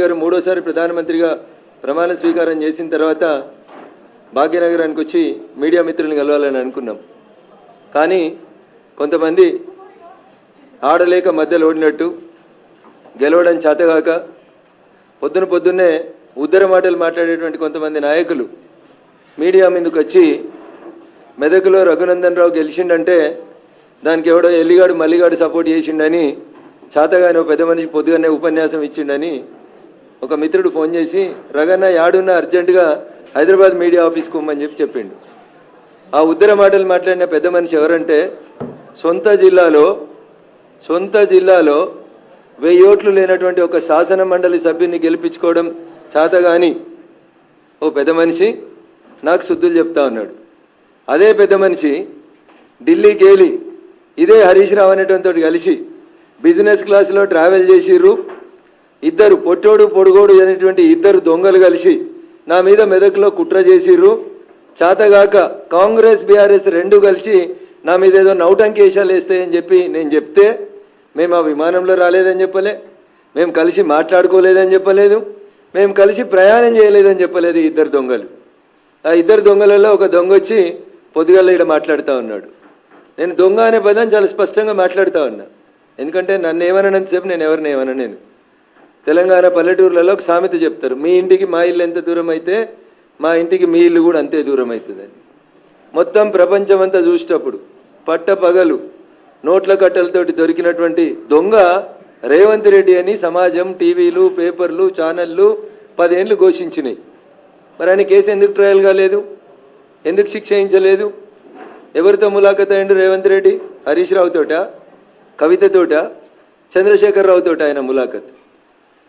గారు మూడోసారి ప్రధానమంత్రిగా ప్రమాణ స్వీకారం చేసిన తర్వాత భాగ్యనగరానికి వచ్చి మీడియా మిత్రులను కలవాలని అనుకున్నాం. కానీ కొంతమంది ఆడలేక మధ్యలో ఓడినట్టు గెలవడం చేతగాక పొద్దున్నే ఉద్దర మాటలు మాట్లాడేటువంటి కొంతమంది నాయకులు మీడియా మీదకి వచ్చి మెదకులో రఘునందన్ రావు గెలిచిండంటే దానికి ఎవడో ఎల్లిగాడు మల్లిగాడు సపోర్ట్ చేసిండని, చేతగాని ఒక పెద్ద మనిషి పొద్దుగానే ఉపన్యాసం ఇచ్చిండని ఒక మిత్రుడు ఫోన్ చేసి రగన్న యాడున్న అర్జెంటుగా హైదరాబాద్ మీడియా ఆఫీస్కి పోమని చెప్పిండు. ఆ ఉద్దర మాటలు మాట్లాడిన పెద్ద మనిషి ఎవరంటే సొంత జిల్లాలో 1000 ఓట్లు లేనటువంటి ఒక శాసన మండలి సభ్యుని గెలిపించుకోవడం చేతగాని ఓ పెద్ద మనిషి నాకు శుద్ధులు చెప్తా ఉన్నాడు. అదే పెద్ద మనిషి ఢిల్లీకి వెళ్ళి ఇదే హరీష్ రావు అనేటువంటి కలిసి బిజినెస్ క్లాస్లో ట్రావెల్ చేసిర్రు. ఇద్దరు పొట్టోడు పొడుగోడు అనేటువంటి ఇద్దరు దొంగలు కలిసి నా మీద మెదక్లో కుట్ర చేసిర్రు. చేతగాక కాంగ్రెస్ బీఆర్ఎస్ రెండు కలిసి నా మీద ఏదో నౌటంకేశాలు వేస్తాయని చెప్పి నేను చెప్తే మేము ఆ విమానంలో రాలేదని చెప్పలే, మేము కలిసి మాట్లాడుకోలేదని చెప్పలేదు, మేము కలిసి ప్రయాణం చేయలేదని చెప్పలేదు ఇద్దరు దొంగలు. ఆ ఇద్దరు దొంగలలో ఒక దొంగ వచ్చి పొద్దుగాల ఇక్కడ మాట్లాడుతూ ఉన్నాడు. నేను దొంగ అనే పదం చాలా స్పష్టంగా మాట్లాడుతూ ఉన్నా. ఎందుకంటే నన్ను ఏమనంతసేపు నేను ఎవరిని ఏమన్నా. నేను తెలంగాణ పల్లెటూర్లలో ఒక సామెత చెప్తారు, మీ ఇంటికి మా ఇల్లు ఎంత దూరం అయితే మా ఇంటికి మీ ఇల్లు కూడా అంతే దూరం అవుతుందని. మొత్తం ప్రపంచం అంతా చూసేటప్పుడు పట్టపగలు నోట్ల కట్టలతోటి దొరికినటువంటి దొంగ రేవంత్ రెడ్డి అని సమాజం, టీవీలు, పేపర్లు, ఛానళ్ళు 10 ఏళ్ళు ఘోషించినాయి. మరి ఆయన కేసు ఎందుకు ట్రయల్ కాలేదు? ఎందుకు శిక్ష వేయించలేదు? ఎవరితో ములాఖత్ అయ్యిండు రేవంత్ రెడ్డి? హరీష్ రావుతోట, కవితతోట, చంద్రశేఖరరావుతోట ఆయన ములాఖత్.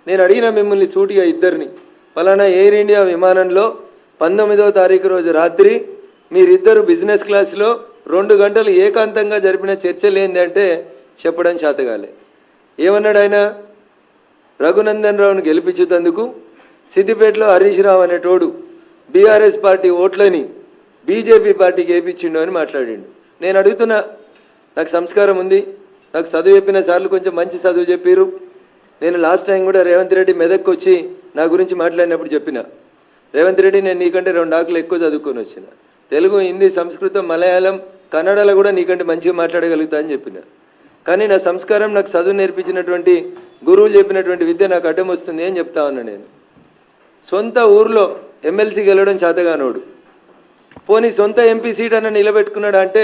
నేను అడిగిన మిమ్మల్ని సూటిగా ఇద్దరిని, పలానా ఎయిర్ ఇండియా విమానంలో 19వ తారీఖు రోజు రాత్రి మీరిద్దరు బిజినెస్ క్లాస్లో 2 గంటలు ఏకాంతంగా జరిపిన చర్చలు ఏంది అంటే చెప్పడం చేతగాలే. ఏమన్నాడు ఆయన? రఘునందన్ రావును గెలిపించేందుకు సిద్దిపేటలో హరీష్ రావు అనేటోడు బీఆర్ఎస్ పార్టీ ఓట్లని బీజేపీ పార్టీకి వేయించిండు అని మాట్లాడిండు. నేను అడుగుతున్నా, నాకు సంస్కారం ఉంది, నాకు చదువు చెప్పిన సార్లు కొంచెం మంచి చదువు చెప్పారు. నేను లాస్ట్ టైం కూడా రేవంత్ రెడ్డి మెదక్కి వచ్చి నా గురించి మాట్లాడినప్పుడు చెప్పిన, రేవంత్ రెడ్డి నేను నీకంటే 2 ఆకులు ఎక్కువ చదువుకొని వచ్చిన, తెలుగు, హిందీ, సంస్కృతం, మలయాళం, కన్నడలో కూడా నీకంటే మంచిగా మాట్లాడగలుగుతా అని చెప్పిన. కానీ నా సంస్కారం, నాకు చదువు నేర్పించినటువంటి గురువులు చెప్పినటువంటి విద్య నాకు అడ్డం వస్తుంది అని చెప్తా ఉన్నా. నేను సొంత ఊర్లో ఎమ్మెల్సీ గెలవడం చేతగానోడు, పోనీ సొంత ఎంపీ సీట్ అన్న నిలబెట్టుకున్నాడు అంటే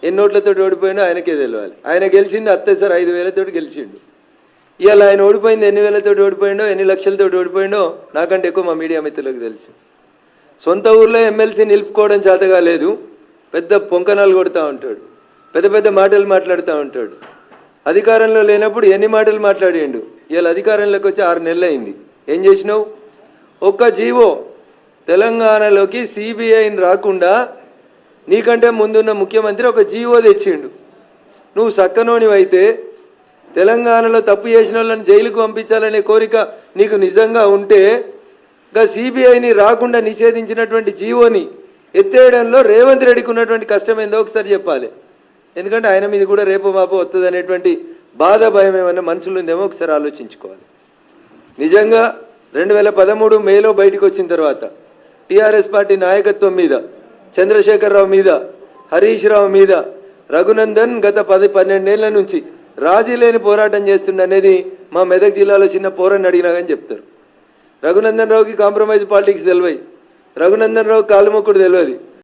ఎన్ని ఓట్లతో ఓడిపోయిండో ఆయనకే తెలియాలి. ఆయన గెలిచింది అత్తేసారి 5,000 గెలిచిండు. ఇవాళ ఆయన ఓడిపోయింది ఎన్ని వేలతో ఓడిపోయిండో, ఎన్ని లక్షలతో ఓడిపోయిండో నాకంటే ఎక్కువ మా మీడియా మిత్రులకు తెలుసు. సొంత ఊర్లో ఎమ్మెల్సీ నిలుపుకోవడం చేతగా లేదు, పెద్ద పొంకనాలు కొడుతూ ఉంటాడు, పెద్ద పెద్ద మాటలు మాట్లాడుతూ ఉంటాడు. అధికారంలో లేనప్పుడు ఎన్ని మాటలు మాట్లాడిండు. ఇవాళ అధికారంలోకి వచ్చి 6 నెలలు అయింది. ఏం చేసినావు? ఒక్క జీవో తెలంగాణలోకి సిబిఐని రాకుండా నీకంటే ముందున్న ముఖ్యమంత్రి ఒక జీవో తెచ్చిండు. నువ్వు సక్కనోనివైతే తెలంగాణలో తప్పు చేసిన వాళ్ళని జైలుకు పంపించాలనే కోరిక నీకు నిజంగా ఉంటే సిబిఐని రాకుండా నిషేధించినటువంటి జీవోని ఎత్తేయడంలో రేవంత్ రెడ్డికి ఉన్నటువంటి కష్టం ఏందో ఒకసారి చెప్పాలి. ఎందుకంటే ఆయన మీద కూడా రేపు మాపో వస్తుంది అనేటువంటి బాధ, భయం ఏమన్నా మనసులో ఉందేమో ఒకసారి ఆలోచించుకోవాలి. నిజంగా 2013 మేలో బయటకు వచ్చిన తర్వాత టీఆర్ఎస్ పార్టీ నాయకత్వం మీద, చంద్రశేఖరరావు మీద, హరీష్ రావు మీద రఘునందన్ గత 10-12 ఏళ్ల నుంచి రాజీ లేని పోరాటం చేస్తుండనేది మా మెదక్ జిల్లాలో చిన్న పోరాన్ని అడిగినా కానీ చెప్తారు. రఘునందన్ రావుకి కాంప్రమైజ్ పాలిటిక్స్ తెలియదు, రఘునందన్ రావు కాలుమొక్కుడు తెలియదు,